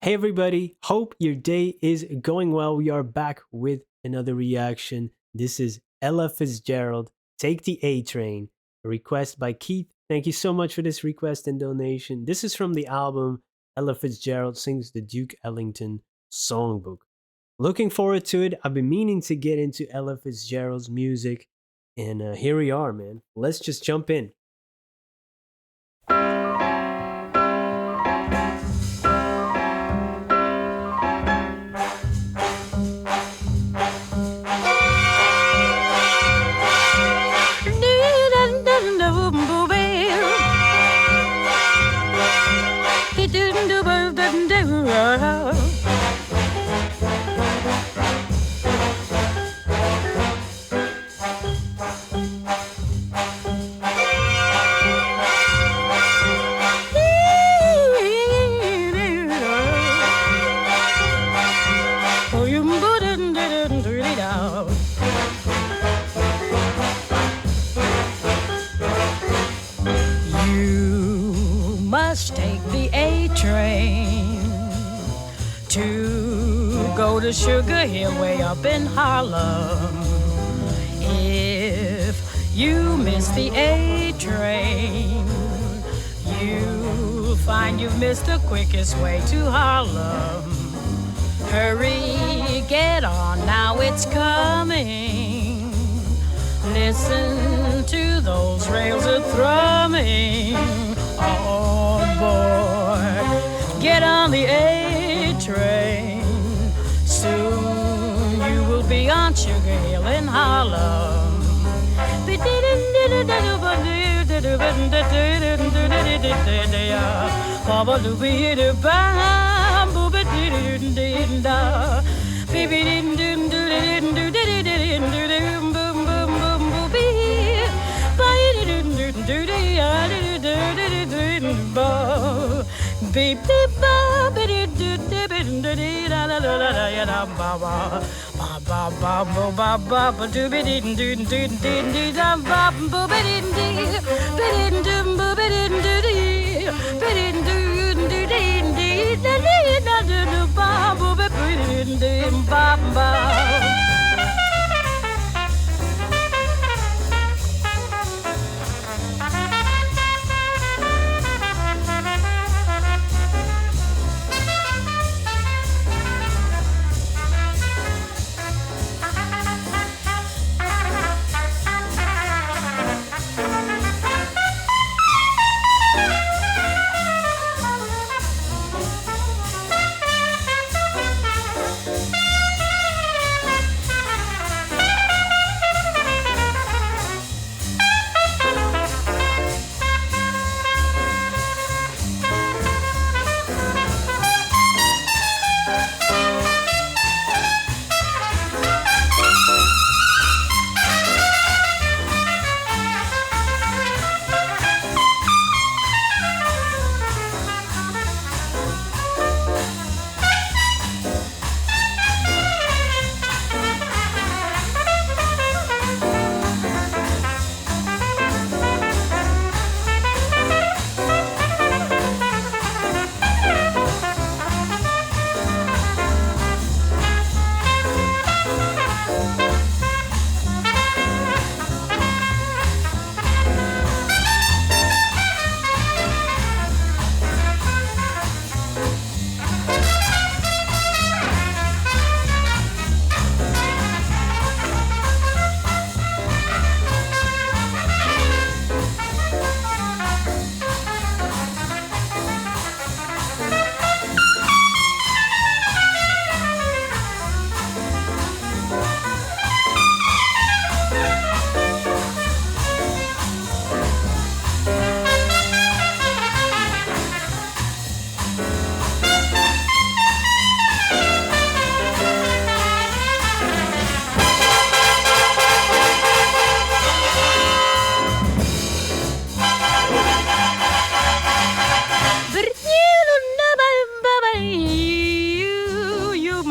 Hey everybody, hope your day is going well. We are back with another reaction. This is Ella Fitzgerald, Take the A Train, a request by Keith. Thank you so much for this request and donation. This is from the album Ella Fitzgerald Sings the Duke Ellington Songbook. Looking forward to it. I've been meaning to get into Ella Fitzgerald's music, and here we are, man. Let's just jump in. Take the A train to go to Sugar Hill way up in Harlem. If you miss the A train, you'll find you've missed the quickest way to Harlem. Hurry, get on, now it's coming. Listen to those rails a thrumming. On board, get on the A train. Soon you will be on Sugar Hill in Harlem. Beep beep ba ba dee doo dee dee dee da da da da ya da ba ba ba ba ba ba ba ba ba doo be dee doo doo dee dee da ba ba ba dee dee ba dee doo ba ba dee doo dee ba dee doo doo dee dee da dee da doo ba ba ba dee dee ba ba.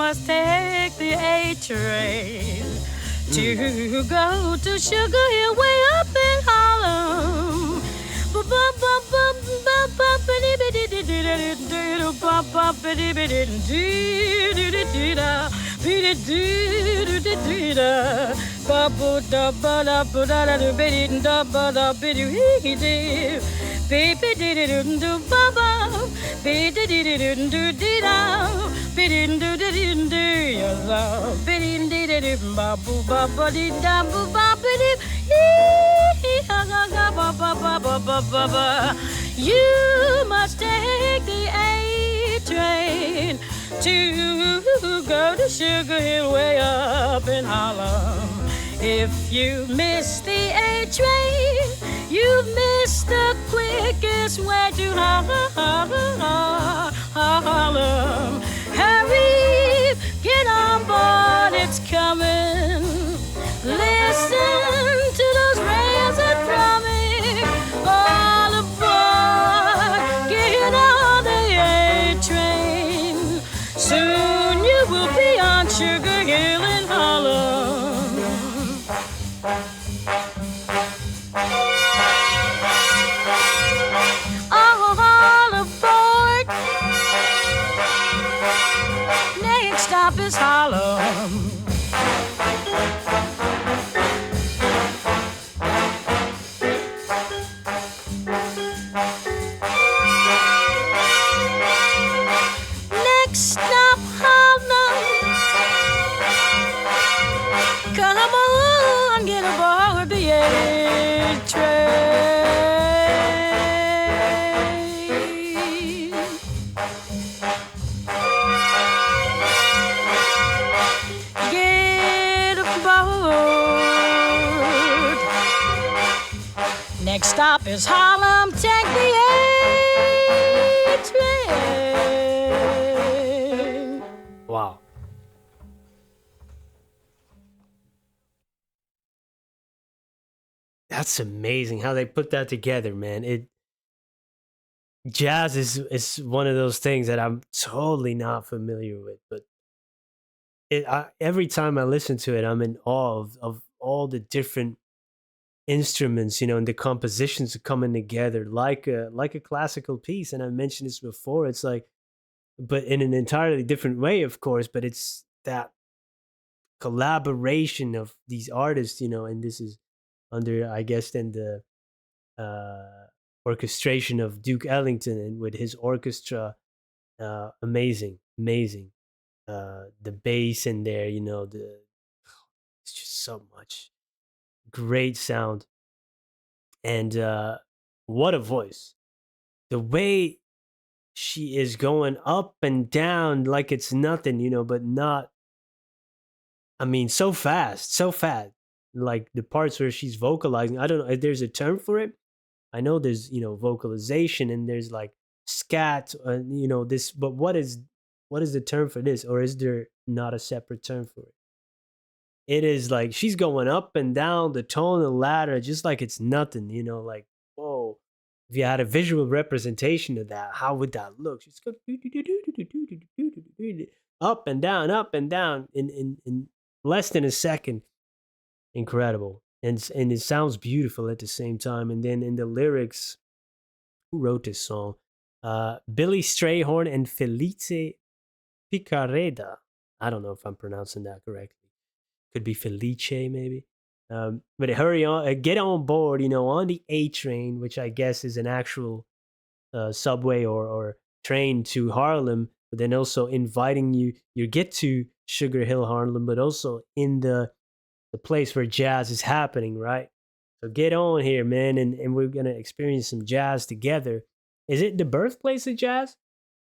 must take the A train to go to Sugar Hill way up in Harlem. Baby did it do baba, baby did it do dee da, bidin do didin do your love, bidin did it babu baba dee da bu baba dee, hee ha ga ga ba ba ba ba ba ba ba. You must take the A train to go to Sugar Hill way up in Harlem. If you miss the A train, you missed the quickest way to Harlem. Hurry, get on board, it's coming. Listen to those rails are drumming. All aboard, get on the A train. Soon you will be on Sugar Hill in Harlem. All aboard. Next stop is Harlem. Next stop Harlem. Come on, get aboard the A train. Get aboard. Next stop is Harlem. Take the A train. Wow. That's amazing how they put that together, man. It jazz is one of those things that I'm totally not familiar with, but every time I listen to it, I'm in awe of all the different instruments, and the compositions are coming together like a classical piece. And I mentioned this before. It's like, but in an entirely different way, of course. But it's that collaboration of these artists, and this is under, I guess, then the orchestration of Duke Ellington and with his orchestra. Amazing, amazing. The bass in there, it's just so much great sound. And what a voice. The way she is going up and down like it's nothing, but not, I mean, so fast, so fast. Like the parts where she's vocalizing, I don't know if there's a term for it. I know there's, vocalization and there's like scat, this, but what is the term for this? Or is there not a separate term for it? It is like she's going up and down the tone of the ladder just like it's nothing, like, whoa. If you had a visual representation of that, how would that look? She's going up and down in less than a second. Incredible. And it sounds beautiful at the same time. And then in the lyrics, who wrote this song? Billy Strayhorn and Felice Picareda. I don't know if I'm pronouncing that correctly. Could be Felice, maybe. But hurry on, get on board, on the A train, which I guess is an actual subway or train to Harlem, but then also inviting you get to Sugar Hill, Harlem, but also in the place where jazz is happening, right? So get on here, man, and we're going to experience some jazz together. Is it the birthplace of jazz?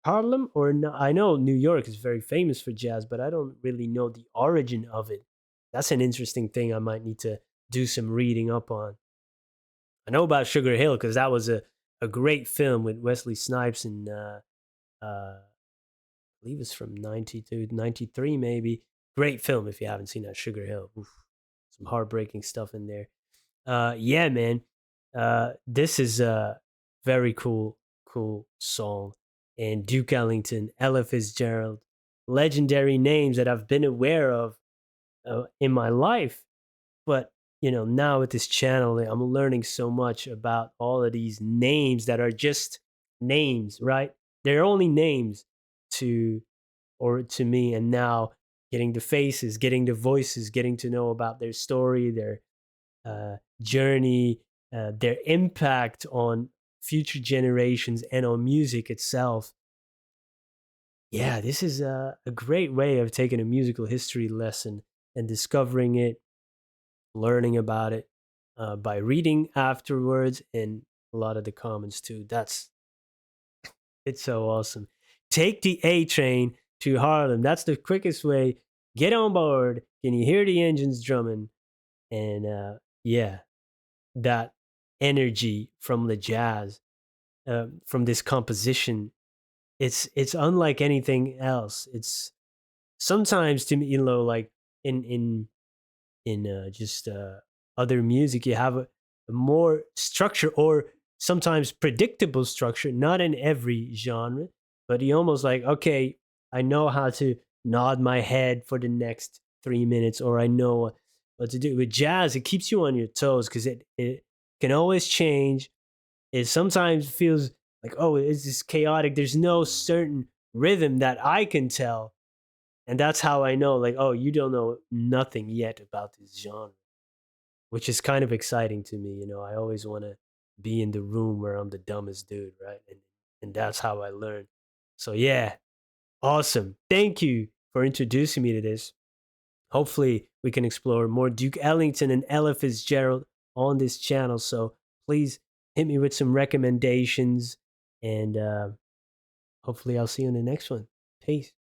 Harlem or no? I know New York is very famous for jazz, but I don't really know the origin of it. That's an interesting thing I might need to do some reading up on. I know about Sugar Hill because that was a great film with Wesley Snipes and I believe it's from 92, 93 maybe. Great film if you haven't seen that, Sugar Hill. Oof, some heartbreaking stuff in there. Yeah, man. This is a very cool song. And Duke Ellington, Ella Fitzgerald, legendary names that I've been aware of in my life. But, now with this channel, I'm learning so much about all of these names that are just names, right? They're only names to or to me, and now getting the faces, getting the voices, getting to know about their story, their journey, their impact on future generations and on music itself. Yeah, this is a great way of taking a musical history lesson and discovering it, learning about it by reading afterwards, and a lot of the comments too. It's so awesome. Take the A train to Harlem. That's the quickest way. Get on board. Can you hear the engines drumming? And yeah, that energy from the jazz, from this composition, it's unlike anything else. It's sometimes to me, like in just other music, you have a more structure or sometimes predictable structure. Not in every genre, but you almost like, okay, I know how to nod my head for the next 3 minutes, or I know what to do. With jazz, it keeps you on your toes because it can always change. It sometimes feels like, oh, it's just chaotic. There's no certain rhythm that I can tell, and that's how I know, like, oh, you don't know nothing yet about this genre, which is kind of exciting to me. I always want to be in the room where I'm the dumbest dude, right? And that's how I learn. So yeah, awesome. Thank you for introducing me to this. Hopefully, we can explore more Duke Ellington and Ella Fitzgerald on this channel. So please hit me with some recommendations, and hopefully, I'll see you in the next one. Peace.